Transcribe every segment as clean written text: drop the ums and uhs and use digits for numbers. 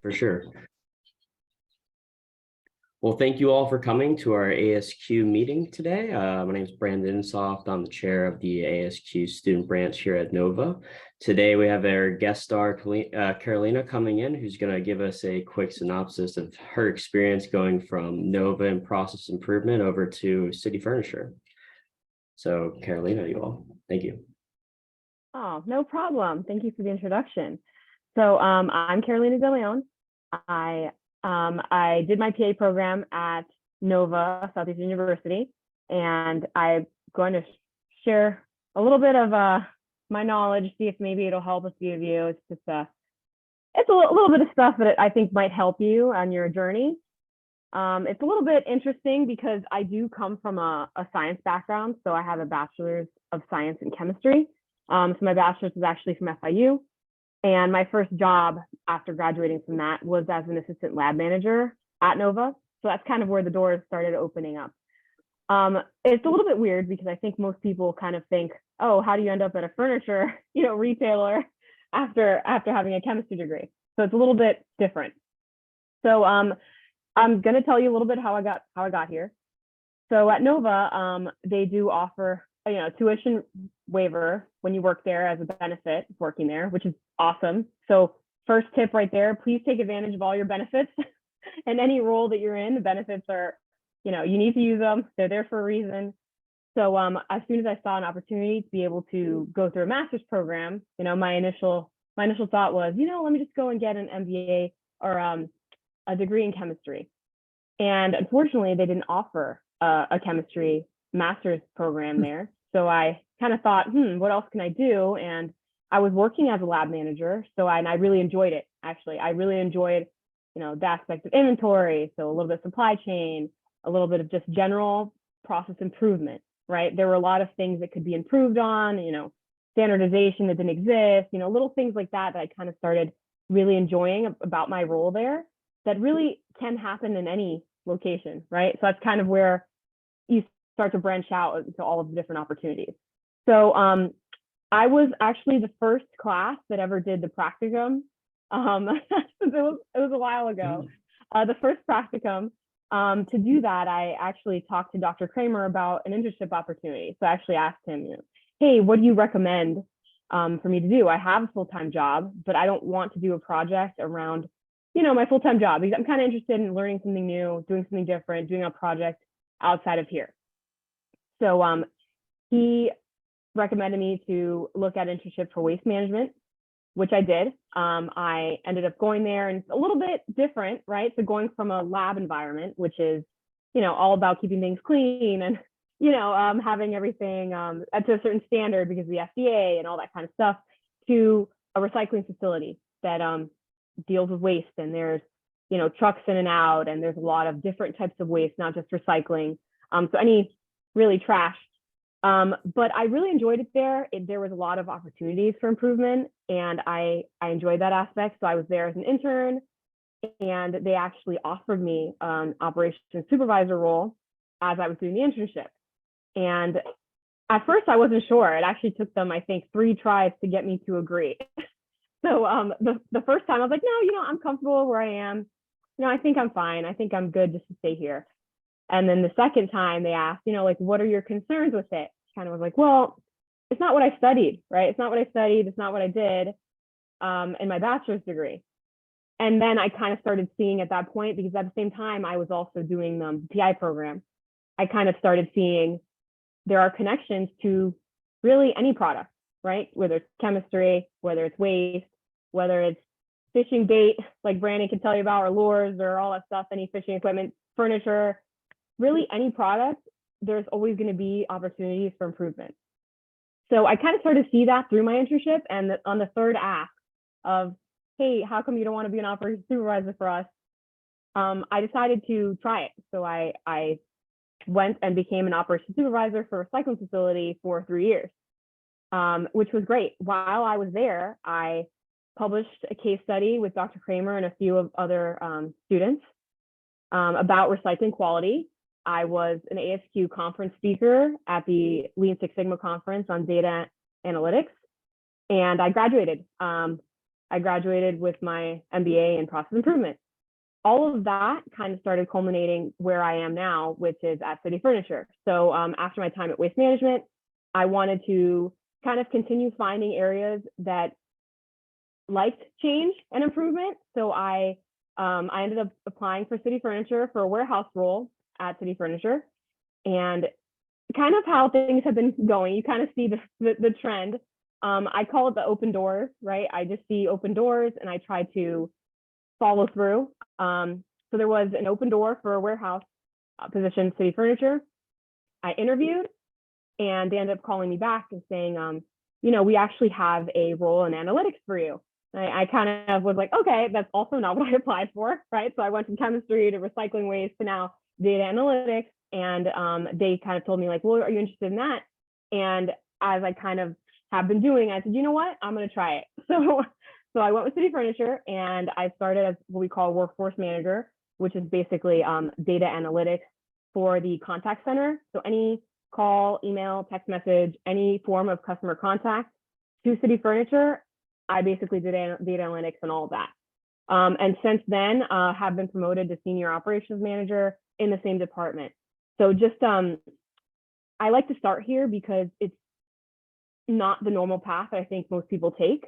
For sure. Well, thank you all for coming to our ASQ meeting today. My name is Brandon Soft. I'm the chair of the ASQ student branch here at Nova. Today, we have our guest star, Carolina, coming in, who's going to give us a quick synopsis of her experience going from Nova and process improvement over to City Furniture. So, Carolina, you all, thank you. Oh, no problem. Thank you for the introduction. So I'm Carolina De Leon. I did my PA program at Nova, Southeastern University, and I'm going to share a little bit of my knowledge, see if maybe it'll help a few of you. It's just it's a little bit of stuff that I think might help you on your journey. It's a little bit interesting because I do come from a science background. So I have a bachelor's of science in chemistry. So my bachelor's is actually from FIU. And my first job after graduating from that was as an assistant lab manager at Nova. So that's kind of where the doors started opening up. It's a little bit weird because I think most people kind of think, oh, how do you end up at a furniture, retailer after having a chemistry degree? So it's a little bit different. So I'm going to tell you a little bit how I got here. So at Nova, they do offer tuition waiver when you work there as a benefit of working there, which is awesome. So first tip right there, please take advantage of all your benefits. And any role that you're in, the benefits are, you need to use them. They're there for a reason. So as soon as I saw an opportunity to be able to go through a master's program, my initial thought was, let me just go and get an MBA or a degree in chemistry. And unfortunately, they didn't offer a chemistry master's program there. So I kind of thought, what else can I do? And I was working as a lab manager. So I really enjoyed it. Actually, I really enjoyed, the aspect of inventory. So a little bit of supply chain, a little bit of just general process improvement, right? There were a lot of things that could be improved on, standardization that didn't exist, little things like that I kind of started really enjoying about my role there that really can happen in any location, right? So that's kind of where you start to branch out to all of the different opportunities. So I was actually the first class that ever did the practicum. It was a while ago. The first practicum. To do that, I actually talked to Dr. Kramer about an internship opportunity. So I actually asked him, hey, what do you recommend for me to do? I have a full-time job, but I don't want to do a project around, my full-time job because I'm kind of interested in learning something new, doing something different, doing a project outside of here. So he recommended me to look at internship for waste management, which I did. I ended up going there, and it's a little bit different, right? So going from a lab environment, which is, all about keeping things clean and, having everything up to a certain standard because of the FDA and all that kind of stuff, to a recycling facility that deals with waste. And there's, trucks in and out, and there's a lot of different types of waste, not just recycling. So any really trash. But I really enjoyed it there. There was a lot of opportunities for improvement, and I enjoyed that aspect. So I was there as an intern, and they actually offered me an operations supervisor role as I was doing the internship. And at first I wasn't sure. It actually took them, I think, 3 tries to get me to agree. So the first time I was like, no, I'm comfortable where I am. I think I'm fine. I think I'm good just to stay here. And then the second time they asked, what are your concerns with it? Kind of was like, well, it's not what I studied, right? It's not what I studied. It's not what I did in my bachelor's degree. And then I kind of started seeing at that point, because at the same time, I was also doing the PI program. I kind of started seeing there are connections to really any product, right? Whether it's chemistry, whether it's waste, whether it's fishing bait, like Brandon can tell you about, or lures, or all that stuff, any fishing equipment, furniture, really any product, there's always going to be opportunities for improvement. So I kind of started to see that through my internship. And on the third ask of, hey, how come you don't want to be an operations supervisor for us? I decided to try it. So I went and became an operations supervisor for a recycling facility for 3 years, which was great. While I was there, I published a case study with Dr. Kramer and a few of other students about recycling quality. I was an ASQ conference speaker at the Lean Six Sigma conference on data analytics, and I graduated I graduated with my MBA in process improvement. All of that kind of started culminating where I am now, which is at City Furniture. So after my time at Waste Management, I wanted to kind of continue finding areas that liked change and improvement. So I ended up applying for City Furniture for a warehouse role at City Furniture, and kind of how things have been going. You kind of see the trend. I call it the open doors, right? I just see open doors and I try to follow through. So there was an open door for a warehouse position, City Furniture. I interviewed, and they ended up calling me back and saying, we actually have a role in analytics for you. I kind of was like, okay, that's also not what I applied for, right? So I went from chemistry to recycling waste to now data analytics. And they kind of told me like, well, are you interested in that? And as I kind of have been doing, I said, you know what, I'm going to try it. So I went with City Furniture, and I started as what we call workforce manager, which is basically data analytics for the contact center. So any call, email, text message, any form of customer contact to City Furniture, I basically did data analytics and all of that. And since then, have been promoted to senior operations manager in the same department. So just, I like to start here because it's not the normal path that I think most people take,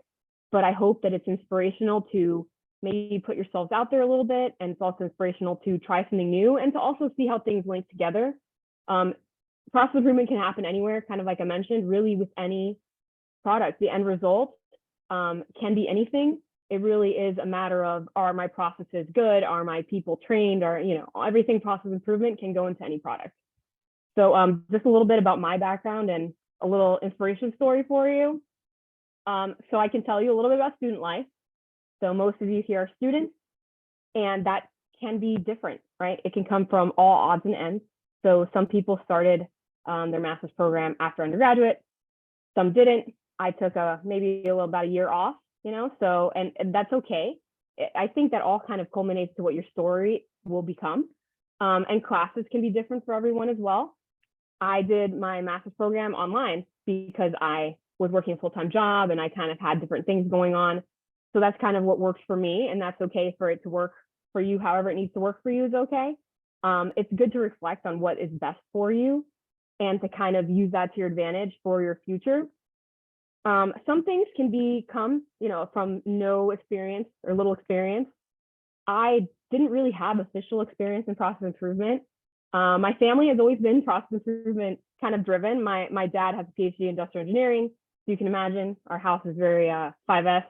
but I hope that it's inspirational to maybe put yourselves out there a little bit, and it's also inspirational to try something new and to also see how things link together. Process improvement can happen anywhere, kind of like I mentioned, really with any product. The end result can be anything. It really is a matter of, are my processes good? Are my people trained? Or, everything process improvement can go into any product. So just a little bit about my background and a little inspiration story for you. So I can tell you a little bit about student life. So most of you here are students, and that can be different, right? It can come from all odds and ends. So some people started their master's program after undergraduate, some didn't. I took maybe about a year off, so, and that's okay. I think that all kind of culminates to what your story will become. And classes can be different for everyone as well. I did my master's program online because I was working a full-time job and I kind of had different things going on. So that's kind of what works for me, and that's okay for it to work for you. However it needs to work for you is okay. It's good to reflect on what is best for you and to kind of use that to your advantage for your future. Some things can become, from no experience or little experience. I didn't really have official experience in process improvement. My family has always been process improvement kind of driven. My dad has a PhD in industrial engineering. So you can imagine our house is very 5S.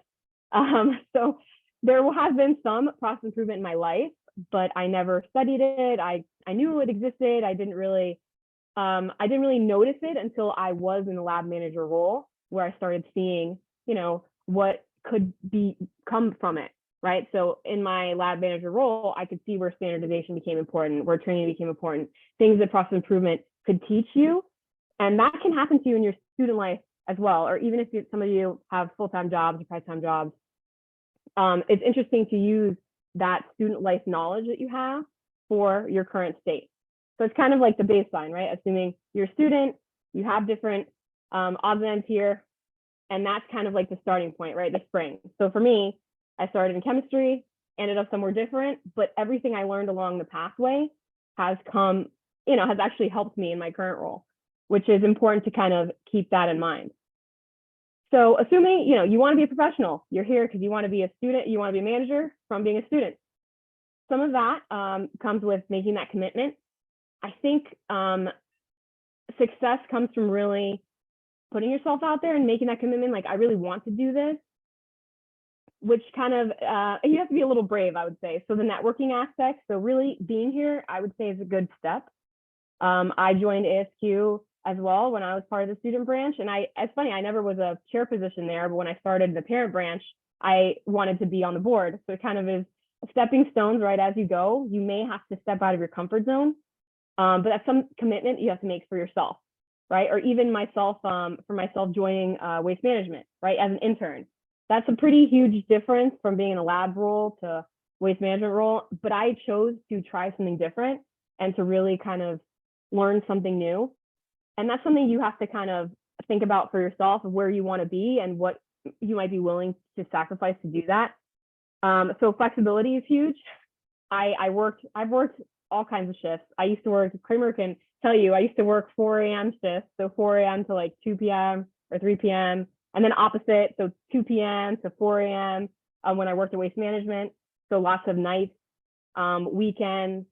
So there has been some process improvement in my life, but I never studied it. I knew it existed. I didn't really notice it until I was in the lab manager role, where I started seeing, what could come from it, right? So in my lab manager role, I could see where standardization became important, where training became important, things that process improvement could teach you. And that can happen to you in your student life as well, or even if some of you have full-time jobs or part-time jobs. It's interesting to use that student life knowledge that you have for your current state. So it's kind of like the baseline, right? Assuming you're a student, you have different odds and ends here, and that's kind of like the starting point, right? The spring. So for me, I started in chemistry, ended up somewhere different, but everything I learned along the pathway has has actually helped me in my current role, which is important to kind of keep that in mind. So assuming, you want to be a professional, you're here because you want to be a student, you want to be a manager from being a student. Some of that comes with making that commitment. I think success comes from really putting yourself out there and making that commitment, like, I really want to do this, which kind of, you have to be a little brave, I would say. So the networking aspect, so really being here, I would say is a good step. I joined ASQ as well when I was part of the student branch. And it's funny, I never was a chair position there, but when I started the parent branch, I wanted to be on the board. So it kind of is stepping stones, right? As you go, you may have to step out of your comfort zone, but that's some commitment you have to make for yourself, right? Or even myself, for myself joining waste management, right? As an intern, that's a pretty huge difference from being in a lab role to waste management role. But I chose to try something different and to really kind of learn something new. And that's something you have to kind of think about for yourself, of where you want to be and what you might be willing to sacrifice to do that. So flexibility is huge. I've worked all kinds of shifts. I used to work, Kramer can tell you, I used to work 4 a.m. shifts, so 4 a.m. to like 2 p.m. or 3 p.m. And then opposite, so 2 p.m. to 4 a.m. When I worked at Waste Management. So lots of nights, weekends,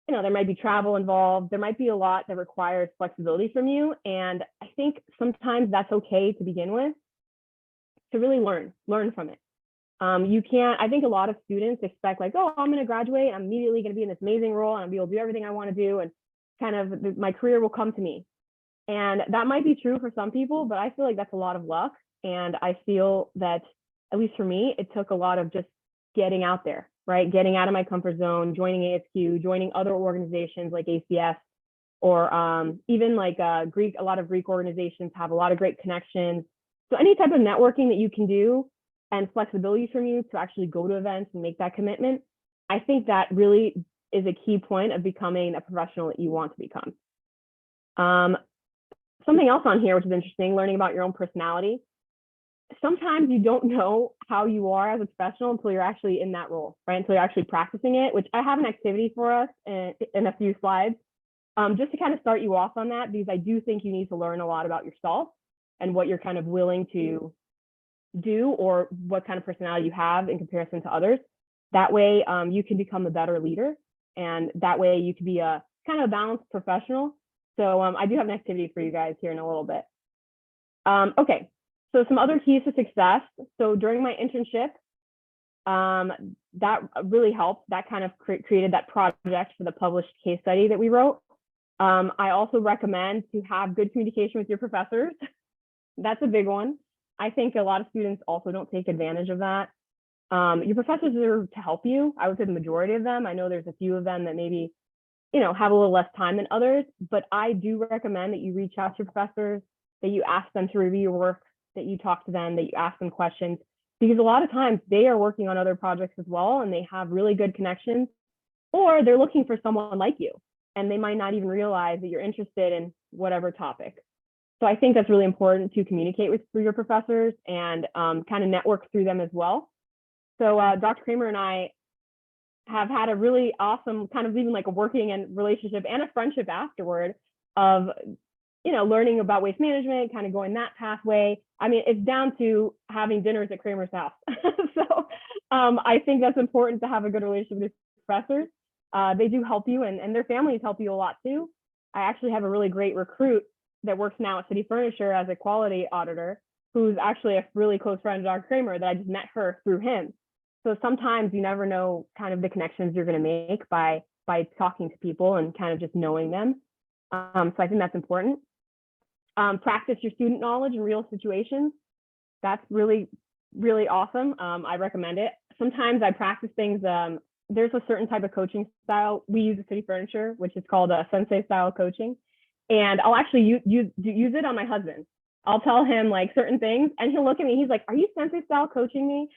there might be travel involved. There might be a lot that requires flexibility from you. And I think sometimes that's okay to begin with, to really learn from it. You can't, I think a lot of students expect like, oh, I'm going to graduate. I'm immediately going to be in this amazing role and I'll be able to do everything I want to do. And kind of my career will come to me. And that might be true for some people, but I feel like that's a lot of luck. And I feel that, at least for me, it took a lot of just getting out there, right? Getting out of my comfort zone, joining ASQ, joining other organizations like ACS, or even like a lot of Greek organizations have a lot of great connections. So any type of networking that you can do and flexibility from you to actually go to events and make that commitment, I think that really is a key point of becoming a professional that you want to become. Something else on here, which is interesting, learning about your own personality. Sometimes you don't know how you are as a professional until you're actually in that role, right? Until you're actually practicing it, which I have an activity for us in a few slides, just to kind of start you off on that, because I do think you need to learn a lot about yourself and what you're kind of willing to do or what kind of personality you have in comparison to others. That way you can become a better leader, and that way you can be a kind of balanced professional. So I do have an activity for you guys here in a little bit. Okay, so some other keys to success. So during my internship, that really helped. That kind of created that project for the published case study that we wrote. I also recommend to have good communication with your professors. That's a big one. I think a lot of students also don't take advantage of that. Your professors are to help you. I would say the majority of them. I know there's a few of them that maybe have a little less time than others, but I do recommend that you reach out to your professors, that you ask them to review your work, that you talk to them, that you ask them questions, because a lot of times they are working on other projects as well, and they have really good connections, or they're looking for someone like you, and they might not even realize that you're interested in whatever topic. So I think that's really important to communicate with your professors and kind of network through them as well. So Dr. Kramer and I have had a really awesome kind of even like a working and relationship and a friendship afterward of, learning about waste management, kind of going that pathway. I mean, it's down to having dinners at Kramer's house. So I think that's important to have a good relationship with professors. They do help you, and their families help you a lot too. I actually have a really great recruit that works now at City Furniture as a quality auditor, who's actually a really close friend of Dr. Kramer, that I just met her through him. So sometimes you never know kind of the connections you're going to make by talking to people and kind of just knowing them. So I think that's important. Practice your student knowledge in real situations. That's really, really awesome. I recommend it. Sometimes I practice things. There's a certain type of coaching style we use at City Furniture, which is called sensei style coaching. And I'll actually use it on my husband. I'll tell him like certain things and he'll look at me. He's like, "Are you sensei style coaching me?"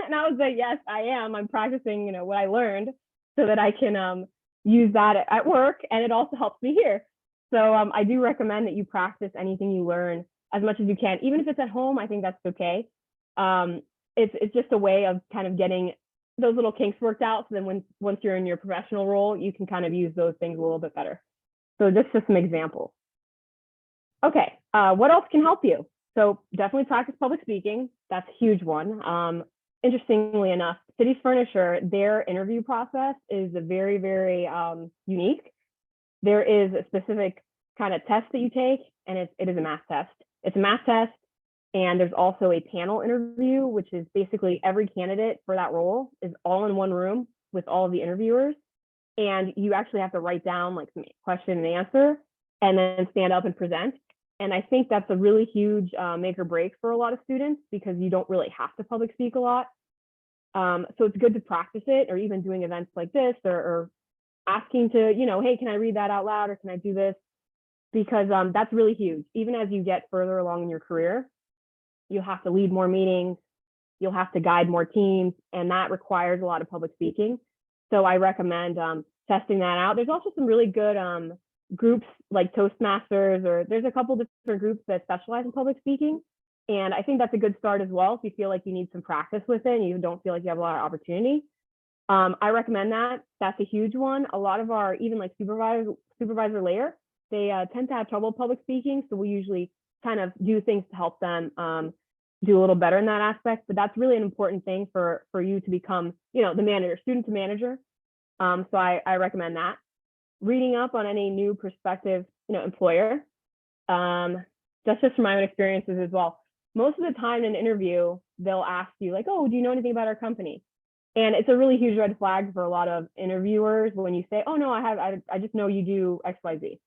And I was like, "Yes, I am. I'm practicing, what I learned so that I can use that at work, and it also helps me here." So I do recommend that you practice anything you learn as much as you can, even if it's at home. I think that's okay. It's just a way of kind of getting those little kinks worked out. So then once you're in your professional role, you can kind of use those things a little bit better. So just some examples. Okay, what else can help you? So definitely practice public speaking. That's a huge one. Interestingly enough, City Furniture, their interview process is very, very unique. There is a specific kind of test that you take, and it is a math test. It's a math test, and there's also a panel interview, which is basically every candidate for that role is all in one room with all of the interviewers. And you actually have to write down like some question and answer, and then stand up and present. And I think that's a really huge make or break for a lot of students, because you don't really have to public speak a lot. So it's good to practice it, or even doing events like this, or asking to, hey, can I read that out loud, or can I do this? Because that's really huge. Even as you get further along in your career, you'll have to lead more meetings, you'll have to guide more teams, and that requires a lot of public speaking. So I recommend testing that out. There's also some really good groups like Toastmasters, or there's a couple different groups that specialize in public speaking. And I think that's a good start as well. If you feel like you need some practice with it and you don't feel like you have a lot of opportunity, I recommend that. That's a huge one. A lot of our, even like supervisor layer, they tend to have trouble public speaking. So we usually kind of do things to help them do a little better in that aspect. But that's really an important thing for you to become, the manager, student to manager. So I recommend that. Reading up on any new prospective, employer. That's just from my own experiences as well. Most of the time in an interview, they'll ask you like, oh, do you know anything about our company? And it's a really huge red flag for a lot of interviewers when you say, oh, no, I just know you do X, Y, Z.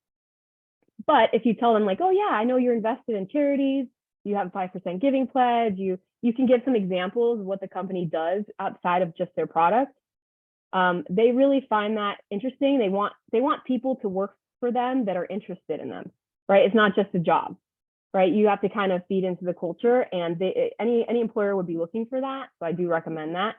But if you tell them like, oh, yeah, I know you're invested in charities, you have a 5% giving pledge, you can give some examples of what the company does outside of just their product. They really find that interesting. They want people to work for them that are interested in them, right? It's not just a job, right? You have to kind of feed into the culture, and any employer would be looking for that. So I do recommend that.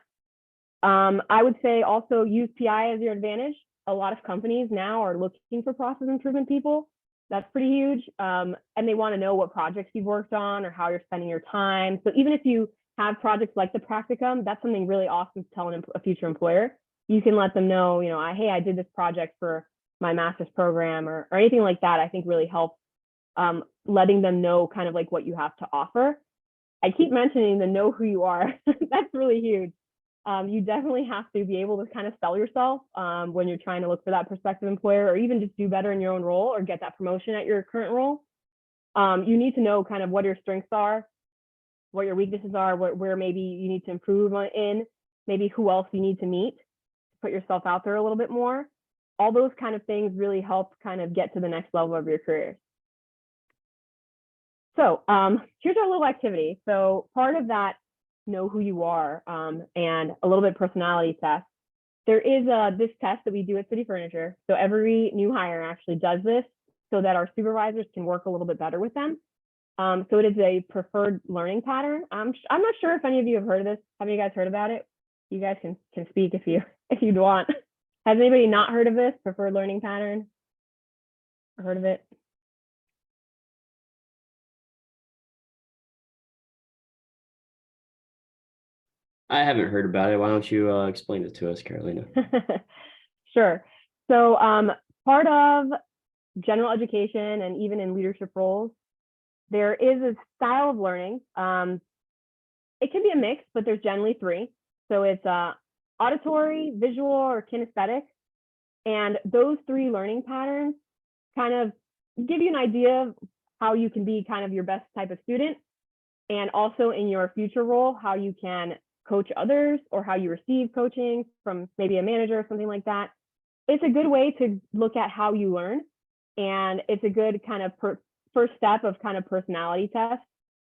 I would say also use PI as your advantage. A lot of companies now are looking for process improvement people. That's pretty huge. And they want to know what projects you've worked on or how you're spending your time. So even if you have projects like the practicum, that's something really awesome to tell a future employer. You can let them know, hey, I did this project for my master's program or anything like that. I think really helps letting them know kind of like what you have to offer. I keep mentioning the know who you are. That's really huge. You definitely have to be able to kind of sell yourself when you're trying to look for that prospective employer, or even just do better in your own role or get that promotion at your current role. You need to know kind of what your strengths are, what your weaknesses are, where maybe you need to improve in, maybe who else you need to meet, put yourself out there a little bit more. All those kind of things really help kind of get to the next level of your career. So here's our little activity. So part of that know who you are and a little bit personality test. There is this test that we do at City Furniture. So every new hire actually does this so that our supervisors can work a little bit better with them. So it is a preferred learning pattern. I'm not sure if any of you have heard of this. Have you guys heard about it? You guys can speak if you'd want. Has anybody not heard of this preferred learning pattern? Heard of it? I haven't heard about it. Why don't you explain it to us, Carolina? Sure. So part of general education and even in leadership roles, there is a style of learning. It can be a mix, but there's generally three. So it's auditory, visual, or kinesthetic. And those three learning patterns kind of give you an idea of how you can be kind of your best type of student. And also in your future role, how you can coach others or how you receive coaching from maybe a manager or something like that. It's a good way to look at how you learn. And it's a good kind of first step of kind of personality test.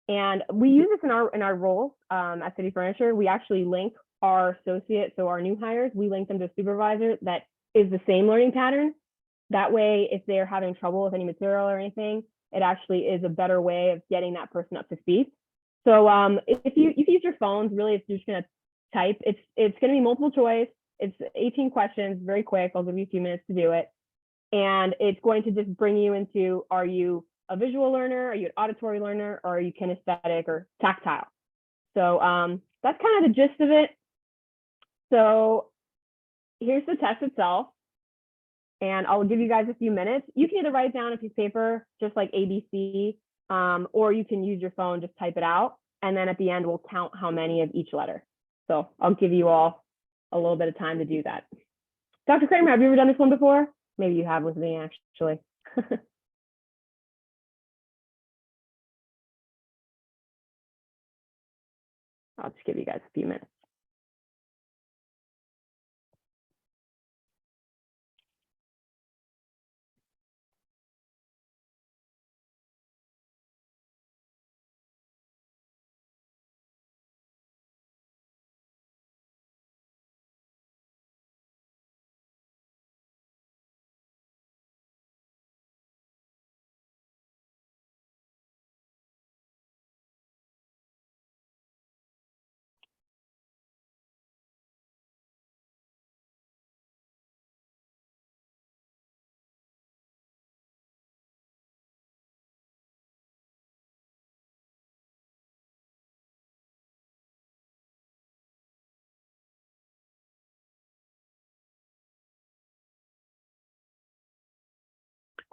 And we use this in our roles at City Furniture. We actually link our associates, so our new hires, we link them to a supervisor that is the same learning pattern. That way, if they're having trouble with any material or anything, it actually is a better way of getting that person up to speed. So if you use your phones, really, if you're just gonna type, it's gonna be multiple choice. It's 18 questions, very quick. I'll give you a few minutes to do it. And it's going to just bring you into, are you a visual learner? Are you an auditory learner? Or are you kinesthetic or tactile? So that's kind of the gist of it. So here's the test itself. And I'll give you guys a few minutes. You can either write down a piece of paper, just like ABC, or you can use your phone, just type it out. And then at the end, we'll count how many of each letter. So I'll give you all a little bit of time to do that. Dr. Kramer, have you ever done this one before? Maybe you have with me, actually. I'll just give you guys a few minutes.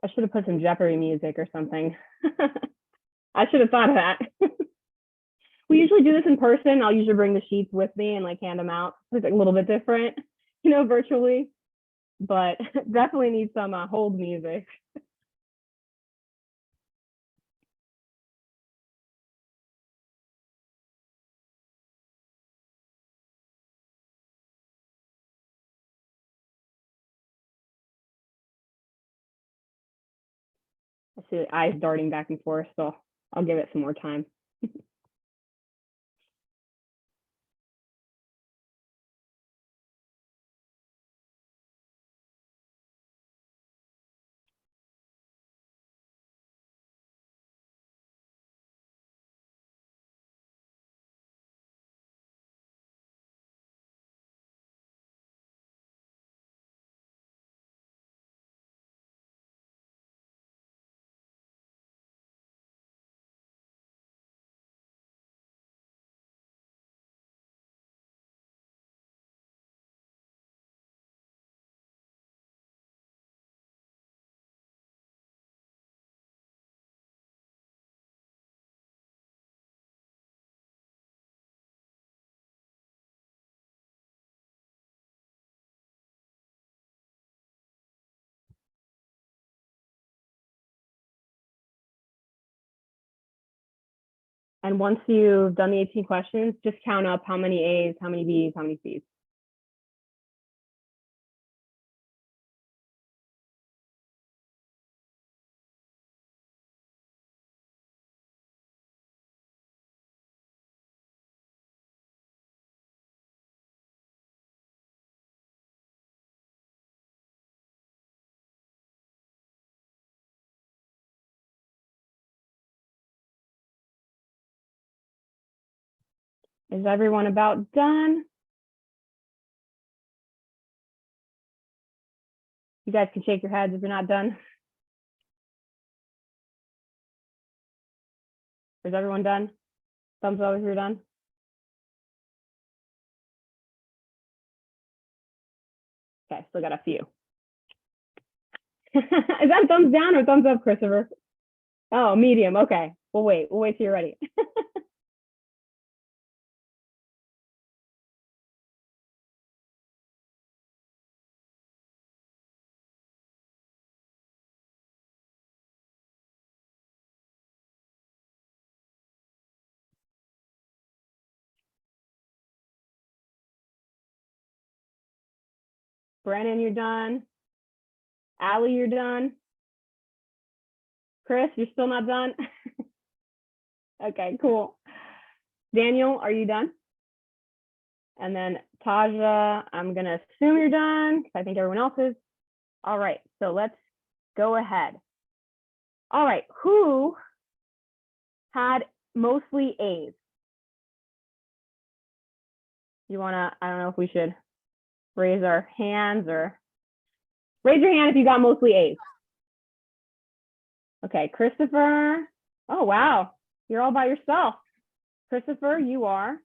I should have put some Jeopardy music or something. I should have thought of that. We usually do this in person. I'll usually bring the sheets with me and like hand them out. It's like a little bit different, virtually, but definitely need some hold music. I see the eyes darting back and forth, so I'll give it some more time. And once you've done the 18 questions, just count up how many A's, how many B's, how many C's. Is everyone about done? You guys can shake your heads if you're not done. Is everyone done? Thumbs up if you're done. Okay, still got a few. Is that thumbs down or thumbs up, Christopher? Oh, medium. Okay, we'll wait till you're ready. Brandon, you're done. Allie, you're done. Chris, you're still not done? Okay, cool. Daniel, are you done? And then Taja, I'm gonna assume you're done because I think everyone else is. All right, so let's go ahead. All right, who had mostly A's? You wanna, I don't know if we should raise our hands or raise your hand if you got mostly A's. Okay, Christopher. Oh, wow, you're all by yourself. Christopher, you are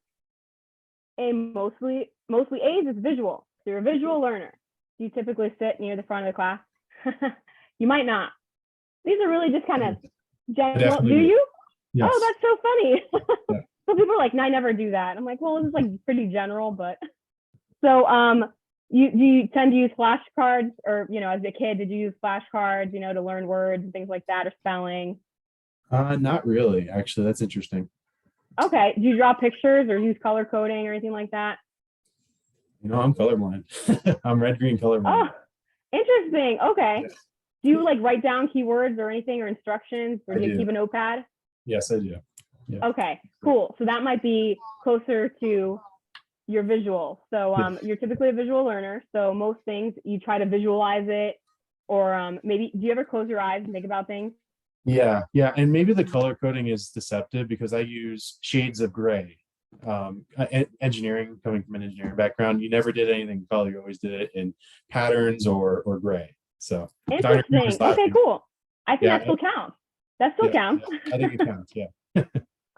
a mostly A's is visual. So you're a visual learner. Do you typically sit near the front of the class? You might not. These are really just kind of general. Do you? Yes. Oh, that's so funny. Yeah. So people are like, no, I never do that. I'm like, well, this is like pretty general, but so do you tend to use flashcards, or as a kid, did you use flashcards, to learn words and things like that, or spelling? Not really, actually. That's interesting. Okay. Do you draw pictures or use color coding or anything like that? I'm colorblind. I'm red-green colorblind. Oh, interesting. Okay. Yes. Do you like write down keywords or anything or instructions, or do you keep a notepad? Yes, I do. Yeah. Okay, cool. So that might be closer to your visual. So you're typically a visual learner. So most things you try to visualize it, or maybe do you ever close your eyes and think about things? Yeah. And maybe the color coding is deceptive because I use shades of gray. Engineering, coming from an engineering background, you never did anything in color. You always did it in patterns or gray. So interesting. Okay, cool. I think that still counts. That still counts. I think it counts. Yeah.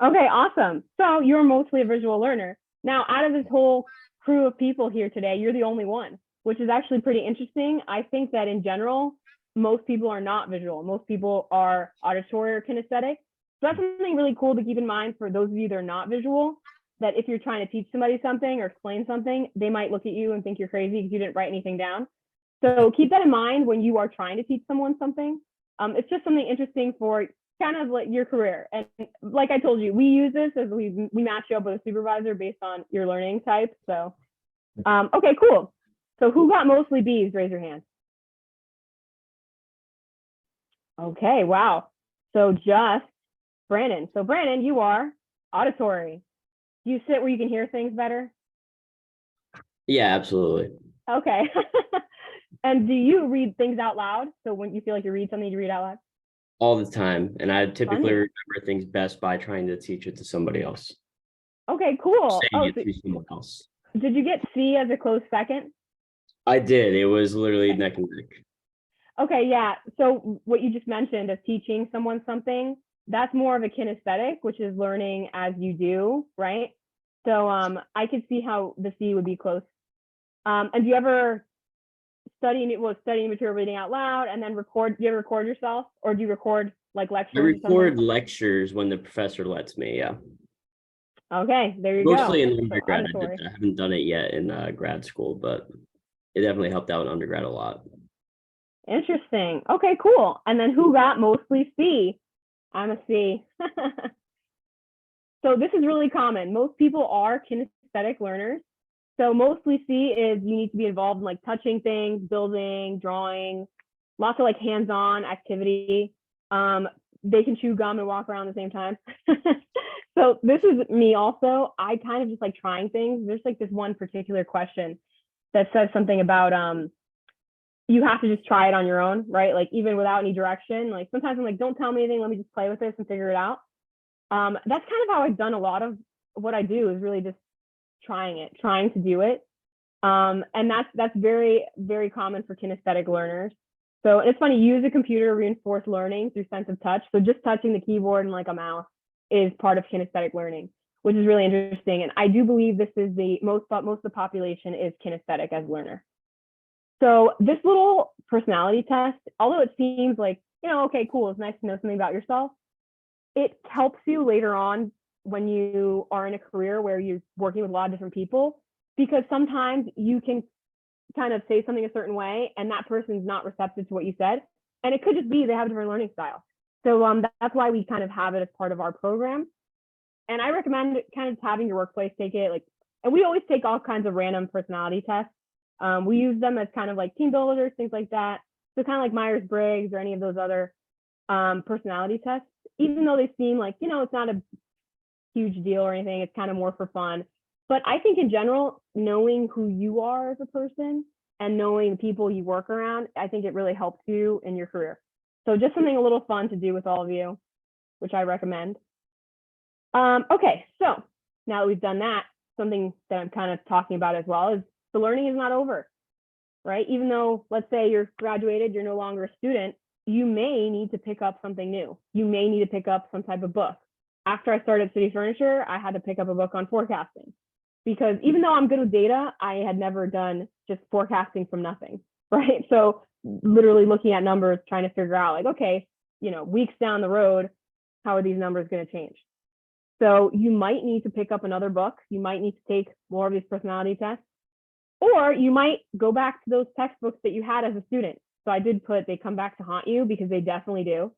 Okay, awesome. So you're mostly a visual learner. Now, out of this whole crew of people here today, you're the only one, which is actually pretty interesting. I think that in general, most people are not visual. Most people are auditory or kinesthetic. So that's something really cool to keep in mind for those of you that are not visual, that if you're trying to teach somebody something or explain something, they might look at you and think you're crazy because you didn't write anything down. So keep that in mind when you are trying to teach someone something. It's just something interesting for kind of like your career. And like I told you, we use this as we match you up with a supervisor based on your learning type. So, okay, cool. So who got mostly B's? Raise your hand. Okay, wow. So just Brandon. So Brandon, you are auditory. Do you sit where you can hear things better? Yeah, absolutely. Okay. And do you read things out loud? So when you feel like you read something, you read out loud? All the time. And I typically Funny. remember things best by trying to teach it to somebody else. Okay, cool. Saying Oh, it so to someone else. did you get C as a close second? I did. It was literally neck and neck. Okay, yeah. So what you just mentioned of teaching someone something, that's more of a kinesthetic, which is learning as you do, right? So I could see how the C would be close. And do you ever study material reading out loud and then record? Do you ever record yourself, or do you record like I lectures or record something? lectures when the professor lets me. Yeah. Okay, there you Mostly go. in So undergrad. auditory. I haven't done it yet in grad school, but it definitely helped out in undergrad a lot. Interesting. Okay, cool. And then who got mostly C? I'm a C. So this is really common. Most people are kinesthetic learners. So mostly C is you need to be involved in like touching things, building, drawing, lots of like hands-on activity. They can chew gum and walk around at the same time. So this is me also. I kind of just like trying things. There's like this one particular question that says something about you have to just try it on your own, right? Like even without any direction. Like sometimes I'm like, don't tell me anything, let me just play with this and figure it out. That's kind of how I've done a lot of what I do, is really just trying to do it. And that's very, very common for kinesthetic learners. So it's funny, use a computer reinforce learning through sense of touch. So just touching the keyboard and like a mouse is part of kinesthetic learning, which is really interesting. And I do believe this is the most of the population is kinesthetic as learner. So this little personality test, although it seems like, okay, cool, it's nice to know something about yourself, it helps you later on when you are in a career where you're working with a lot of different people, because sometimes you can kind of say something a certain way and that person's not receptive to what you said. And it could just be they have a different learning style. So that's why we kind of have it as part of our program. And I recommend kind of having your workplace take it, like, and we always take all kinds of random personality tests. We use them as kind of like team builders, things like that. So kind of like Myers-Briggs or any of those other personality tests, even though they seem like, it's not a huge deal or anything, it's kind of more for fun. But I think in general, knowing who you are as a person and knowing the people you work around, I think it really helps you in your career. So just something a little fun to do with all of you, which I recommend. Okay, so now that we've done that, something that I'm kind of talking about as well is the learning is not over, right? Even though, let's say you're graduated, you're no longer a student, you may need to pick up something new. You may need to pick up some type of book. After I started City Furniture, I had to pick up a book on forecasting, because even though I'm good with data, I had never done just forecasting from nothing, right? So literally looking at numbers, trying to figure out like, okay, weeks down the road, how are these numbers going to change? So you might need to pick up another book. You might need to take more of these personality tests, or you might go back to those textbooks that you had as a student. So I did put, they come back to haunt you, because they definitely do.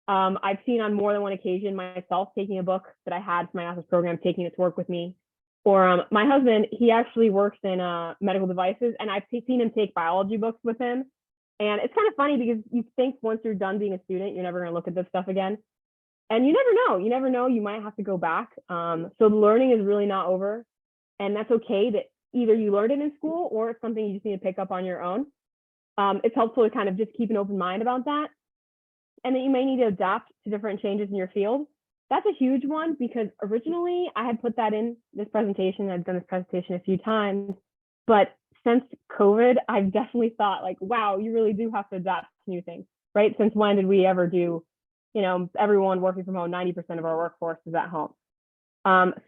I've seen on more than one occasion myself taking a book that I had for my master's program, taking it to work with me. Or my husband, he actually works in medical devices, and I've seen him take biology books with him. And it's kind of funny because you think once you're done being a student, you're never going to look at this stuff again. And you never know, you might have to go back. So the learning is really not over. And that's okay that either you learned it in school or it's something you just need to pick up on your own. It's helpful to kind of just keep an open mind about that. And that you may need to adapt to different changes in your field. That's a huge one, because originally I had put that in this presentation. I've done this presentation a few times, but since COVID, I've definitely thought like, wow, you really do have to adapt to new things, right? Since when did we ever do, everyone working from home, 90% of our workforce is at home.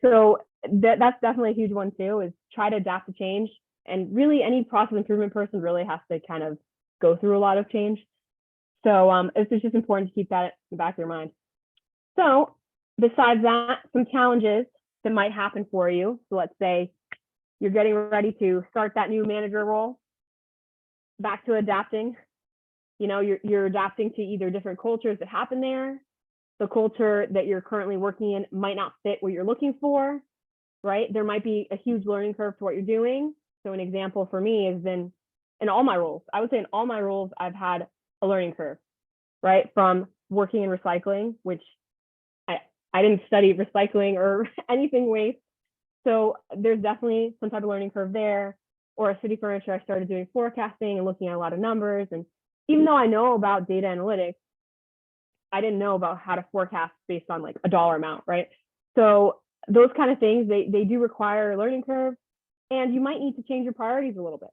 So that's definitely a huge one too, is try to adapt to change. And really any process improvement person really has to kind of go through a lot of change. So it's just important to keep that in the back of your mind. So besides that, some challenges that might happen for you. So let's say you're getting ready to start that new manager role, back to adapting. You're adapting to either different cultures that happen there. The culture that you're currently working in might not fit what you're looking for, right? There might be a huge learning curve to what you're doing. So an example for me has been in all my roles. I would say in all my roles, I've had a learning curve, right? From working in recycling, which I didn't study recycling or anything waste. So there's definitely some type of learning curve there. Or at City Furniture, I started doing forecasting and looking at a lot of numbers. And even though I know about data analytics, I didn't know about how to forecast based on like a dollar amount, right? So those kind of things, they do require a learning curve, and you might need to change your priorities a little bit,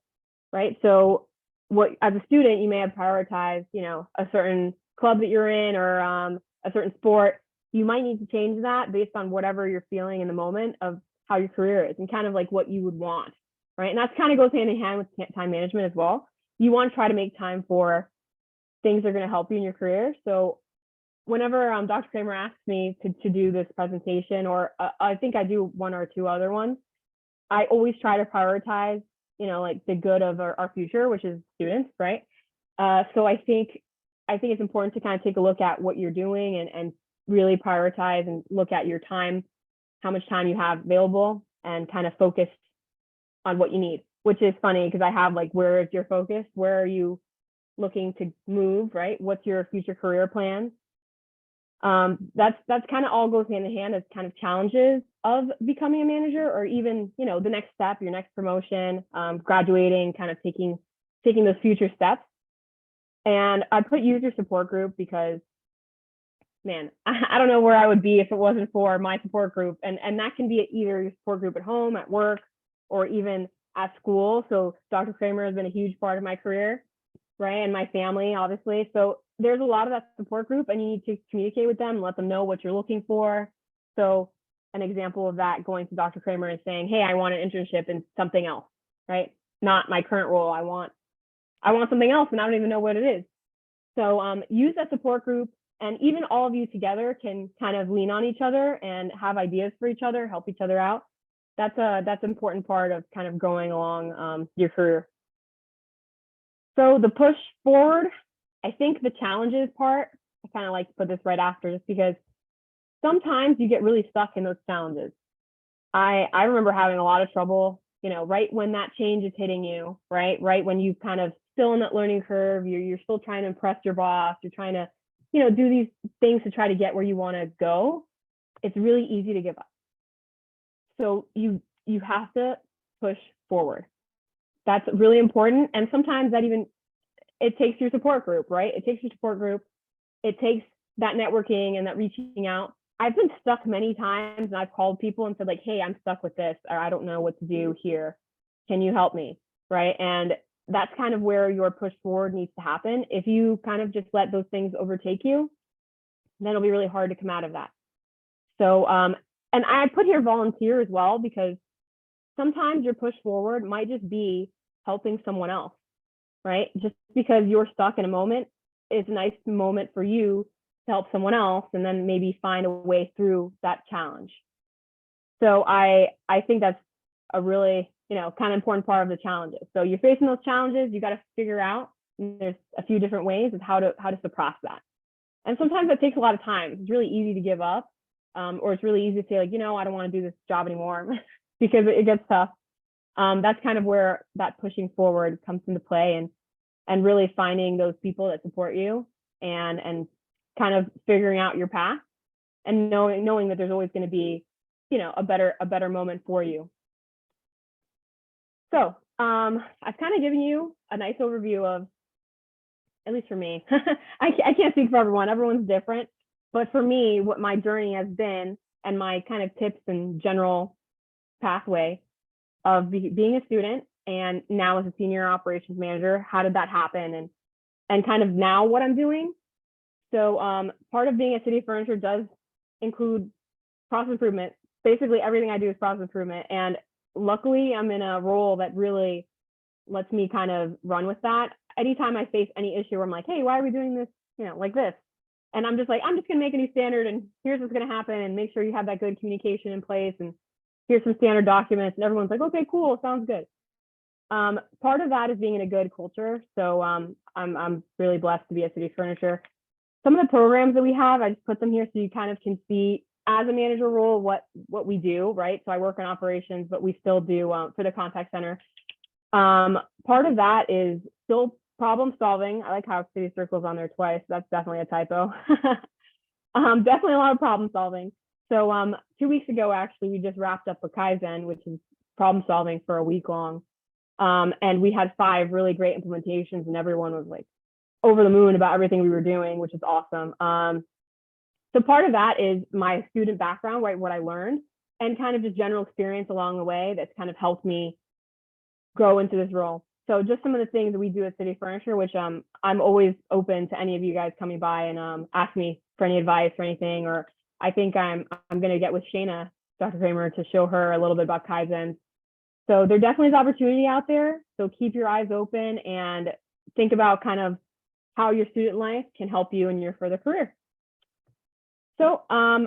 right? So what, as a student, you may have prioritized, a certain club that you're in or a certain sport. You might need to change that based on whatever you're feeling in the moment of how your career is and kind of like what you would want, right? And that kind of goes hand in hand with time management as well. You want to try to make time for things that are going to help you in your career. So whenever Dr. Kramer asks me to do this presentation, or I think I do one or two other ones, I always try to prioritize, like the good of our future, which is students, right? So I think it's important to kind of take a look at what you're doing and really prioritize and look at your time, how much time you have available, and kind of focus on what you need, which is funny because I have like, where is your focus? Where are you looking to move, right? What's your future career plan? That's kind of all goes hand in hand as kind of challenges of becoming a manager, or even, the next step, your next promotion, graduating, kind of taking those future steps. And I put user support group because, man, I don't know where I would be if it wasn't for my support group. And that can be either your support group at home, at work, or even at school. So Dr. Kramer has been a huge part of my career, right? And my family, obviously. So there's a lot of that support group, and you need to communicate with them and let them know what you're looking for. So an example of that, going to Dr. Kramer and saying, hey, I want an internship in something else, right? Not my current role. I want something else, and I don't even know what it is. So use that support group, and even all of you together can kind of lean on each other and have ideas for each other, help each other out. That's an important part of kind of going along your career. So the push forward, I think the challenges part, I kind of like to put this right after, just because sometimes you get really stuck in those challenges. I remember having a lot of trouble, right when that change is hitting you, right when you kind of still in that learning curve, you're still trying to impress your boss, you're trying to, do these things to try to get where you want to go. It's really easy to give up. So you have to push forward. That's really important. And sometimes it takes your support group, right? It takes your support group. It takes that networking and that reaching out. I've been stuck many times, and I've called people and said like, hey, I'm stuck with this, or I don't know what to do here. Can you help me? Right. And that's kind of where your push forward needs to happen. If you kind of just let those things overtake you, then it'll be really hard to come out of that. So, and I put here volunteer as well, because sometimes your push forward might just be helping someone else, right? Just because you're stuck in a moment, it's a nice moment for you to help someone else, and then maybe find a way through that challenge. So I think that's a really, kind of important part of the challenges. So you're facing those challenges, you got to figure out, there's a few different ways of how to suppress that. And sometimes that takes a lot of time. It's really easy to give up, or it's really easy to say like, I don't want to do this job anymore because it gets tough. That's kind of where that pushing forward comes into play, and really finding those people that support you, and kind of figuring out your path, and knowing that there's always going to be, a better moment for you. So I've kind of given you a nice overview of, at least for me, I can't speak for everyone. Everyone's different. But for me, what my journey has been, and my kind of tips and general pathway of being a student, and now as a senior operations manager, how did that happen, and kind of now what I'm doing. So part of being a City Furniture does include process improvement. Basically, everything I do is process improvement. And luckily, I'm in a role that really lets me kind of run with that. Anytime I face any issue where I'm like, hey, why are we doing this like this. And I'm just like, I'm just going to make a new standard and here's what's going to happen and make sure you have that good communication in place. And here's some standard documents. And everyone's like, okay, cool. Sounds good. Part of that is being in a good culture. So I'm really blessed to be at City Furniture. Some of the programs that we have, I just put them here so you kind of can see as a manager role what we do, right? So I work in operations, but we still do for the contact center. Part of that is still problem solving. I like how City Circle's on there twice. That's definitely a typo. Definitely a lot of problem solving. So 2 weeks ago, actually, we just wrapped up a Kaizen, which is problem solving for a week long. And we had 5 really great implementations and everyone was like over the moon about everything we were doing, which is awesome. So part of that is my student background, right? What I learned and kind of just general experience along the way that's kind of helped me grow into this role. So just some of the things that we do at City Furniture, which I'm always open to any of you guys coming by and ask me for any advice or anything, or I think I'm going to get with Shayna, Dr. Kramer, to show her a little bit about Kaizen. So there definitely is opportunity out there. So keep your eyes open and think about kind of how your student life can help you in your further career. So I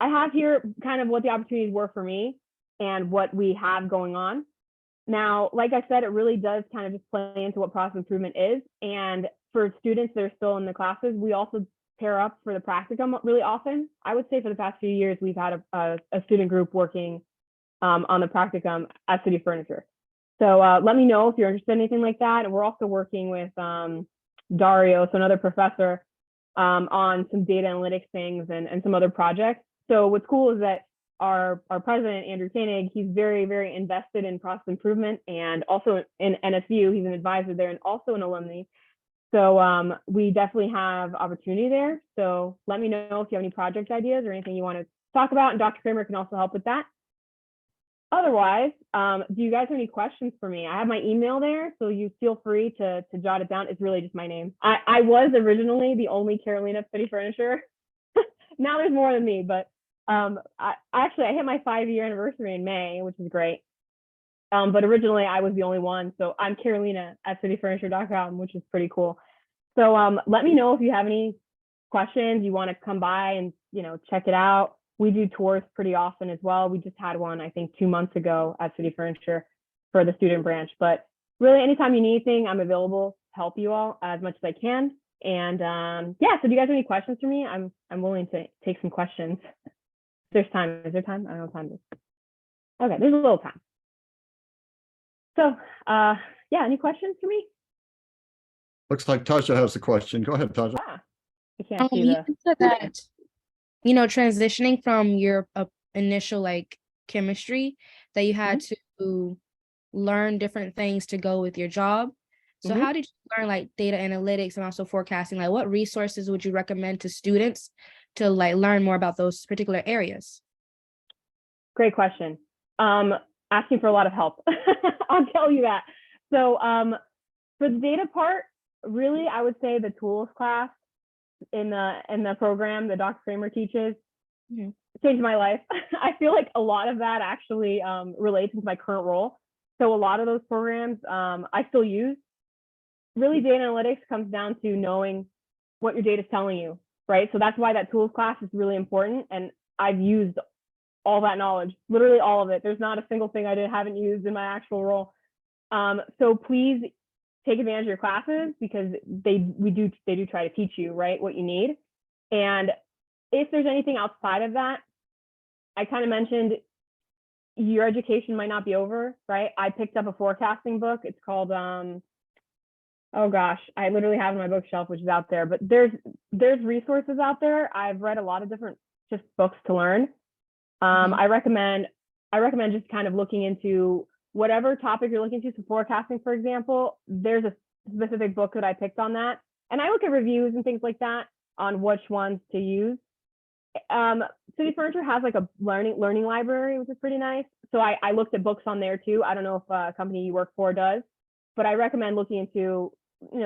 have here kind of what the opportunities were for me and what we have going on. Now, like I said, it really does kind of just play into what process improvement is. And for students that are still in the classes, we also pair up for the practicum really often. I would say for the past few years, we've had a student group working on the practicum at City Furniture. So let me know if you're interested in anything like that. And we're also working with Dario, so another professor, on some data analytics things and some other projects. So what's cool is that our president, Andrew Koenig, he's very, very invested in process improvement and also in NSU. He's an advisor there and also an alumni. So we definitely have opportunity there. So let me know if you have any project ideas or anything you want to talk about, and Dr. Kramer can also help with that. Otherwise, do you guys have any questions for me? I have my email there, so you feel free to jot it down. It's really just my name. I was originally the only Carolina City Furniture. Now there's more than me, but I hit my 5-year anniversary in May, which is great. But originally I was the only one. So I'm Carolina at cityfurniture.com, which is pretty cool. So let me know if you have any questions, you want to come by and, check it out. We do tours pretty often as well. We just had one, I think 2 months ago at City Furniture for the student branch, but really anytime you need anything, I'm available to help you all as much as I can. And yeah, so do you guys have any questions for me? I'm willing to take some questions. There's time. Is there time? I don't know what time it is. Okay, there's a little time. So yeah, any questions for me? Looks like Tasha has a question. Go ahead, Tasha. I can't see You said that, transitioning from your initial chemistry, that you had to learn different things to go with your job. So how did you learn data analytics and also forecasting? What resources would you recommend to students to learn more about those particular areas? Great question. Asking for a lot of help. I'll tell you that. So for the data part, really, I would say the tools class in the program that Dr. Kramer teaches changed my life. I feel like a lot of that actually relates to my current role. So a lot of those programs I still use. Really, data analytics comes down to knowing what your data is telling you, right? So that's why that tools class is really important. And I've used all that knowledge, literally all of it. There's not a single thing I haven't used in my actual role. So please take advantage of your classes because they do try to teach you, right, what you need. And if there's anything outside of that, I kind of mentioned your education might not be over, right? I picked up a forecasting book. It's called, oh gosh, I literally have it on my bookshelf, which is out there, but there's resources out there. I've read a lot of different just books to learn. I recommend just kind of looking into whatever topic you're looking to. So forecasting, for example, there's a specific book that I picked on that. And I look at reviews and things like that on which ones to use. City Furniture has a learning library, which is pretty nice. So I looked at books on there too. I don't know if a company you work for does, but I recommend looking into,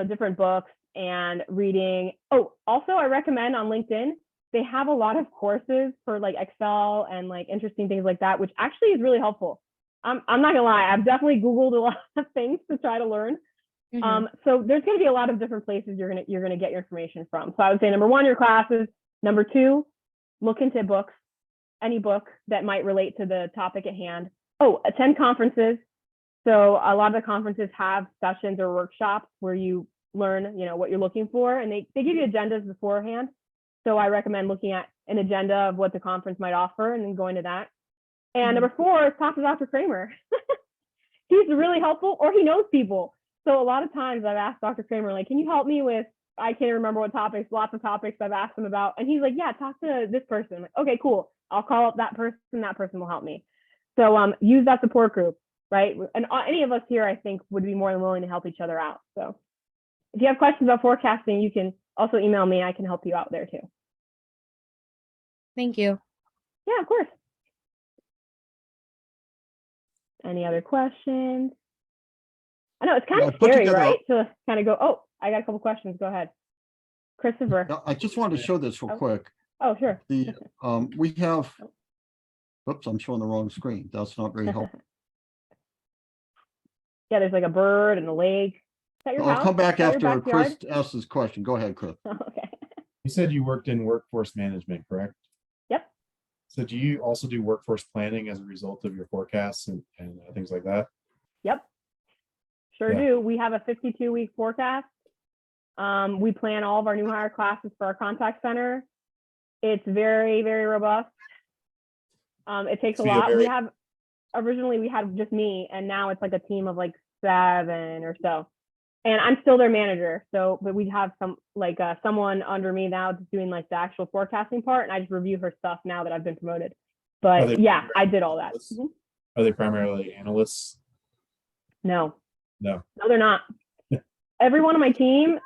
different books and reading. Oh, also I recommend on LinkedIn, they have a lot of courses for Excel and interesting things like that, which actually is really helpful. I'm not gonna lie, I've definitely Googled a lot of things to try to learn. Mhm. So there's going to be a lot of different places you're gonna get your information from. So I would say number one, your classes. Number two, look into books, any book that might relate to the topic at hand. Oh, attend conferences. So a lot of the conferences have sessions or workshops where you learn, what you're looking for, and they give you agendas beforehand. So I recommend looking at an agenda of what the conference might offer and then going to that. And number four is talk to Dr. Kramer. He's really helpful, or he knows people. So a lot of times I've asked Dr. Kramer, like, can you help me with, I can't remember what topics, lots of topics I've asked him about. And he's like, yeah, talk to this person. I'm like, okay, cool. I'll call up that person will help me. So use that support group, right? And any of us here, I think, would be more than willing to help each other out. So if you have questions about forecasting, you can also email me. I can help you out there too. Thank you. Yeah, of course. Any other questions? I know it's kind Yeah, of put scary, together a- right? To kind of go, oh, I got a couple questions. Go ahead. Christopher. Now, I just wanted to show this real Oh. quick. Oh, sure. We have, oops, I'm showing the wrong screen. That's not very helpful. Yeah, there's like a bird and a lake. Is that your I'll house? come back Is that your after Chris backyard? asks his question. Go ahead, Chris. Okay. You said you worked in workforce management, correct? Yep. So do you also do workforce planning as a result of your forecasts and things like that? Yep. Sure Yeah. do. We have a 52-week forecast. We plan all of our new hire classes for our contact center. It's very, very robust. It takes a So you're lot. very- Originally we had just me, and now it's like a team of like 7 or so. And I'm still their manager. So, but we have someone under me now that's doing like the actual forecasting part, and I just review her stuff now that I've been promoted. Are But they yeah, I did all that. analysts? Mhm. Are they primarily analysts? No, No. they're not. Every one of my team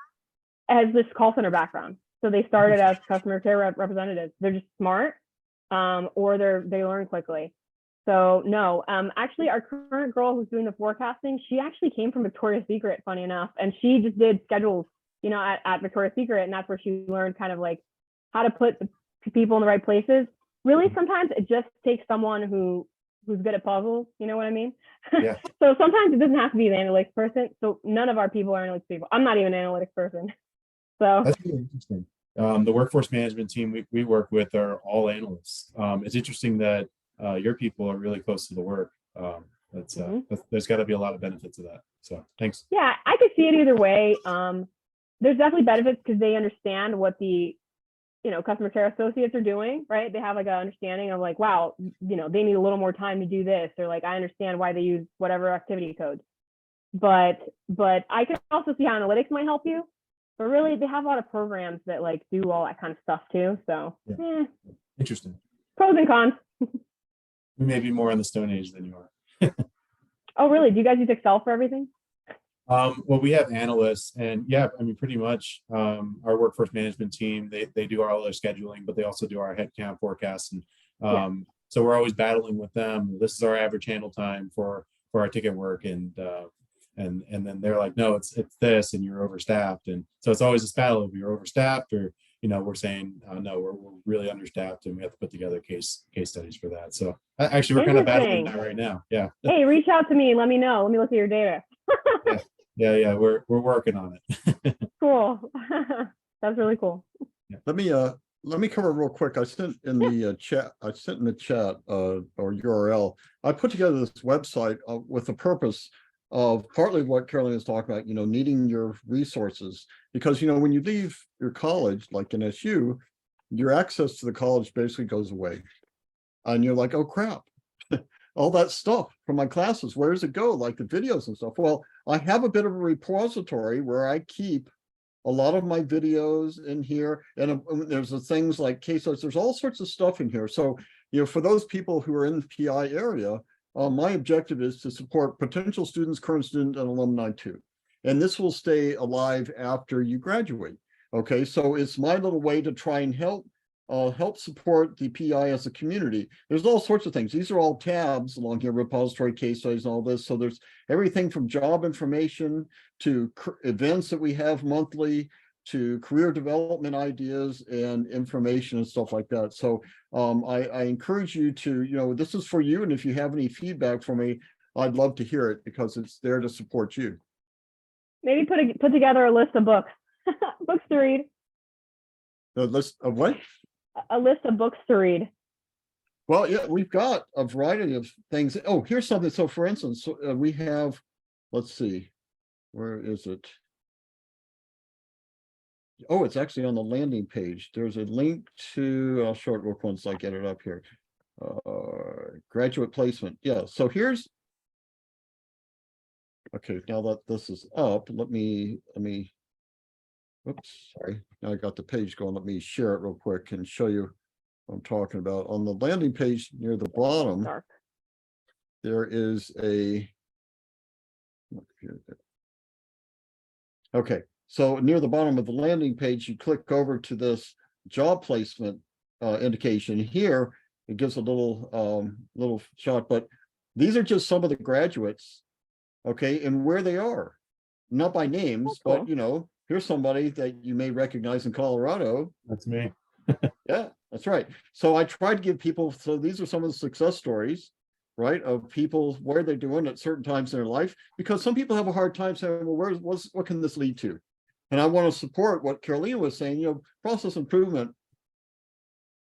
has this call center background. So they started as customer care representatives. They're just smart, or they learn quickly. So no, actually our current girl who's doing the forecasting, she actually came from Victoria's Secret, funny enough, and she just did schedules, at Victoria's Secret, and that's where she learned kind of like how to put the people in the right places. Really, sometimes it just takes someone who's good at puzzles. You know what I mean? Yeah. So sometimes it doesn't have to be the analytics person. So none of our people are analytics people. I'm not even an analytics person. So That's really interesting. The workforce management team we work with are all analysts. It's interesting that your people are really close to the work. There's got to be a lot of benefit to that. So thanks. yeah, I could see it either way. There's definitely benefits because they understand what the customer care associates are doing, right? They have like an understanding of like, wow, they need a little more time to do this, or like I understand why they use whatever activity codes. But I can also see how analytics might help you. But really, they have a lot of programs that like do all that kind of stuff too. So Interesting. pros and cons. We may be more on the Stone Age than you are. Oh, really? Do you guys use Excel for everything? Well, we have analysts, and yeah, I mean, pretty much our workforce management team, they do all their scheduling, but they also do our headcount forecasts. And so we're always battling with them. This is our average handle time for our ticket work. And then they're like, no, it's this, and you're overstaffed. And so it's always this battle of you're overstaffed, or we're saying no, we're really understaffed, and we have to put together case studies for that. So actually, we're kind of battling that right now. Yeah. Hey, reach out to me and let me know. Let me look at your data. Yeah, we're working on it. Cool. That's really cool. Let me cover real quick. I sent in the chat or URL. I put together this website with the purpose of partly what Carolyn is talking about, needing your resources, because when you leave your college, like in SU, your access to the college basically goes away, and you're like, oh crap, all that stuff from my classes, where does it go? Like the videos and stuff. Well, I have a bit of a repository where I keep a lot of my videos in here, and there's the things like case studies. There's all sorts of stuff in here. So, for those people who are in the PI area, my objective is to support potential students, current students, and alumni too. And this will stay alive after you graduate. Okay, so it's my little way to try and help support the PI as a community. There's all sorts of things. These are all tabs along here, repository, case studies, and all this. So there's everything from job information to events that we have monthly, to career development ideas and information and stuff like that. So I encourage you to, this is for you. And if you have any feedback for me, I'd love to hear it, because it's there to support you. Maybe put together a list of books, books to read, The list of what? a list of books to read. Well, yeah, we've got a variety of things. Oh, here's something. So for instance, we have, let's see, where is it? Oh, it's actually on the landing page. There's a link to, I'll show it real quick once I get it up here. Graduate placement. Yeah, so here's, okay, now that this is up, let me, oops, sorry. Now I got the page going. Let me share it real quick and show you what I'm talking about. On the landing page near the bottom, Dark. there is a, okay, so near the bottom of the landing page, you click over to this job placement indication here. It gives a little shot, but these are just some of the graduates, okay, and where they are, not by names, That's cool. but you know, here's somebody that you may recognize in Colorado. That's me. Yeah, that's right. So I try to give people, so these are some of the success stories, right, of people, where they're doing at certain times in their life, because some people have a hard time saying, well, what can this lead to? And I want to support what Carolina was saying, you know, process improvement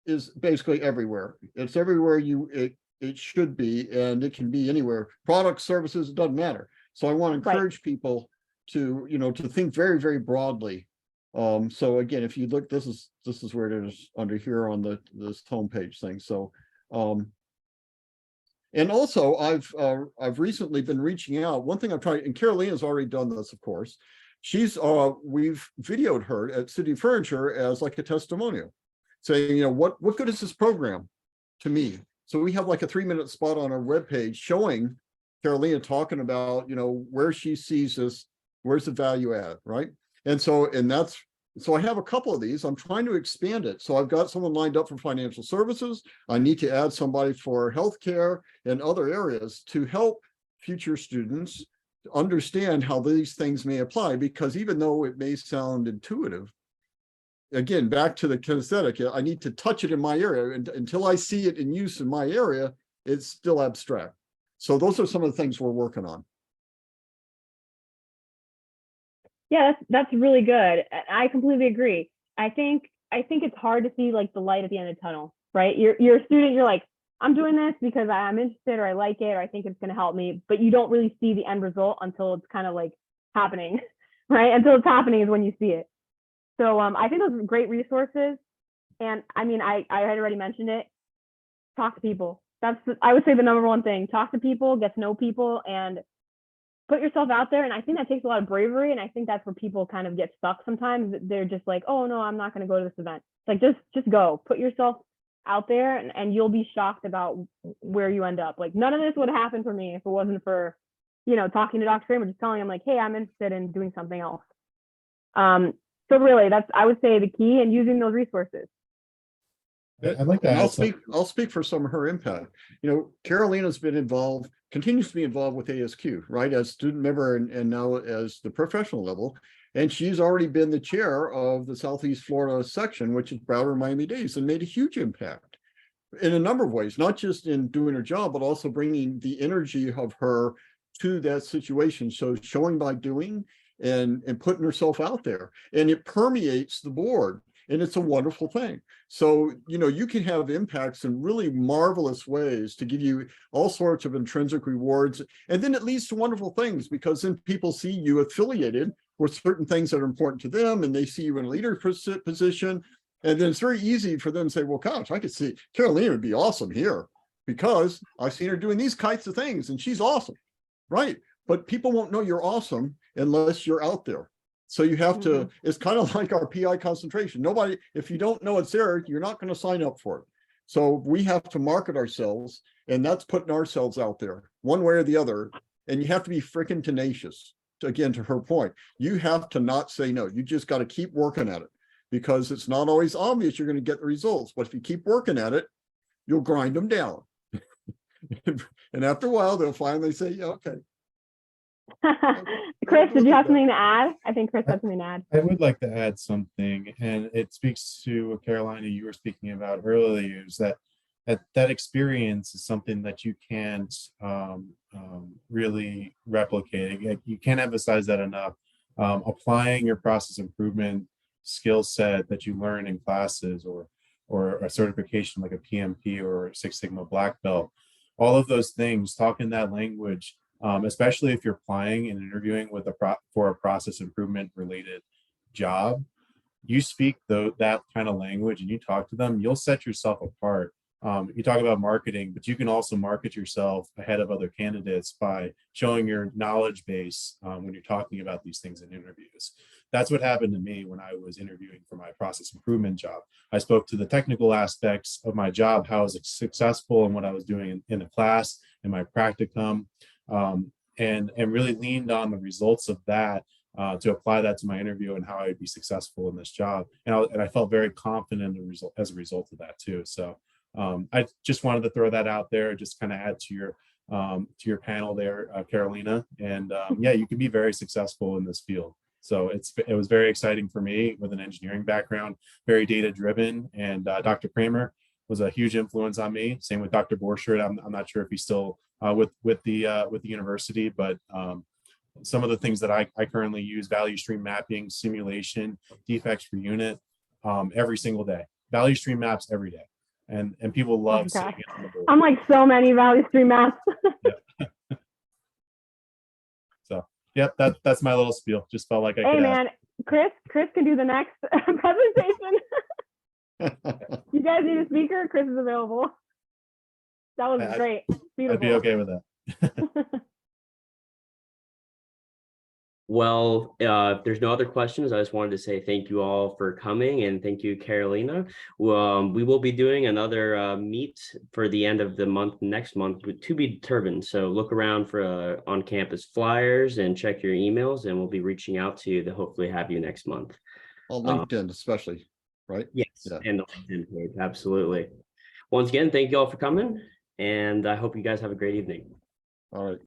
is basically everywhere. It's everywhere it should be, and it can be anywhere. Products, services, it doesn't matter. So I want to Right. encourage people to, you know, to think very, very broadly. So again, if you look, this is where it is under here on this homepage thing. So and also I've recently been reaching out. One thing I've tried, and Carolina's already done this, of course. She's we've videoed her at City Furniture as like a testimonial, saying, you know, what good is this program to me? So we have like a 3-minute spot on our webpage showing Carolina talking about, you know, where she sees this, where's the value add, right? And so, so I have a couple of these. I'm trying to expand it. So I've got someone lined up for financial services. I need to add somebody for healthcare and other areas to help future students understand how these things may apply, because even though it may sound intuitive, again, back to the kinesthetic, I need to touch it in my area, and until I see it in use in my area, it's still abstract. So those are some of the things we're working on. Yeah, that's really good. I completely agree. I think it's hard to see like the light at the end of the tunnel, right? You're a student, you're like, I'm doing this because I'm interested, or I like it, or I think it's going to help me, but you don't really see the end result until it's kind of like happening, right? Until it's happening is when you see it. So I think those are great resources. And I mean, I had already mentioned it. Talk to people. I would say the number one thing. Talk to people, get to know people, and put yourself out there. And I think that takes a lot of bravery. And I think that's where people kind of get stuck sometimes. They're just like, oh no, I'm not going to go to this event. It's like, just go. Put yourself out there, and you'll be shocked about where you end up. Like, none of this would happen for me if it wasn't for, you know, talking to Dr. Kramer, just telling him like, hey, I'm interested in doing something else. So really, that's, I would say, the key, and using those resources. I'd like to And add something. I'll speak for some of her impact. You know, Carolina's been involved, continues to be involved with ASQ, right, as student member and now as the professional level. And she's already been the chair of the Southeast Florida section, which is Broward Miami-Dade, and made a huge impact in a number of ways, not just in doing her job, but also bringing the energy of her to that situation. So showing by doing and putting herself out there, and it permeates the board. And it's a wonderful thing. So, you know, you can have impacts in really marvelous ways to give you all sorts of intrinsic rewards. And then it leads to wonderful things, because then people see you affiliated with certain things that are important to them, and they see you in a leadership position. And then it's very easy for them to say, well, gosh, I could see Carolina would be awesome here because I've seen her doing these kinds of things and she's awesome, right? But people won't know you're awesome unless you're out there. So you have to, it's kind of like our PI concentration. Nobody, if you don't know it's there, you're not going to sign up for it. So we have to market ourselves, and that's putting ourselves out there one way or the other. And you have to be freaking tenacious. Again, to her point, you have to not say no. You just got to keep working at it, because it's not always obvious you're going to get the results. But if you keep working at it, you'll grind them down. And after a while, they'll finally say, yeah, okay. Chris, did you have something to add? I think Chris had something to add. I would like to add something, and it speaks to what Carolina, you were speaking about earlier, is that experience is something that you can't really replicate. You can't emphasize that enough. applying your process improvement skill set that you learn in classes, or a certification like a PMP or a Six Sigma black belt, all of those things, talk in that language, especially if you're applying and interviewing with for a process improvement related job. You speak that kind of language and you talk to them, you'll set yourself apart. You talk about marketing, but you can also market yourself ahead of other candidates by showing your knowledge base when you're talking about these things in interviews. That's what happened to me when I was interviewing for my process improvement job. I spoke to the technical aspects of my job, how I was successful and what I was doing in the class, in my practicum, and really leaned on the results of that to apply that to my interview and how I'd be successful in this job. And I felt very confident as a result of that too. So I just wanted to throw that out there, just kind of add to your panel there, Carolina. And yeah, you can be very successful in this field. So it was very exciting for me with an engineering background, very data driven. And Dr. Kramer was a huge influence on me. Same with Dr. Borchert. I'm not sure if he's still with the university, but some of the things that I currently use: value stream mapping, simulation, defects per unit, every single day. Value stream maps every day. And people love seeing it on the board. I'm like so many value stream maps. Yeah. So, yep, that's my little spiel. Just felt like I Hey could man, Chris can do the next presentation. You guys need a speaker? Chris is available. That was great. Beautiful. I'd be okay with that. Well, if there's no other questions, I just wanted to say thank you all for coming, and thank you, Carolina. We will be doing another meet for the end of the month, next month, to be determined. So look around for on-campus flyers and check your emails, and we'll be reaching out to you to hopefully have you next month. On LinkedIn especially, right? Yes, Yeah. and the LinkedIn page, absolutely. Once again, thank you all for coming, and I hope you guys have a great evening. All right.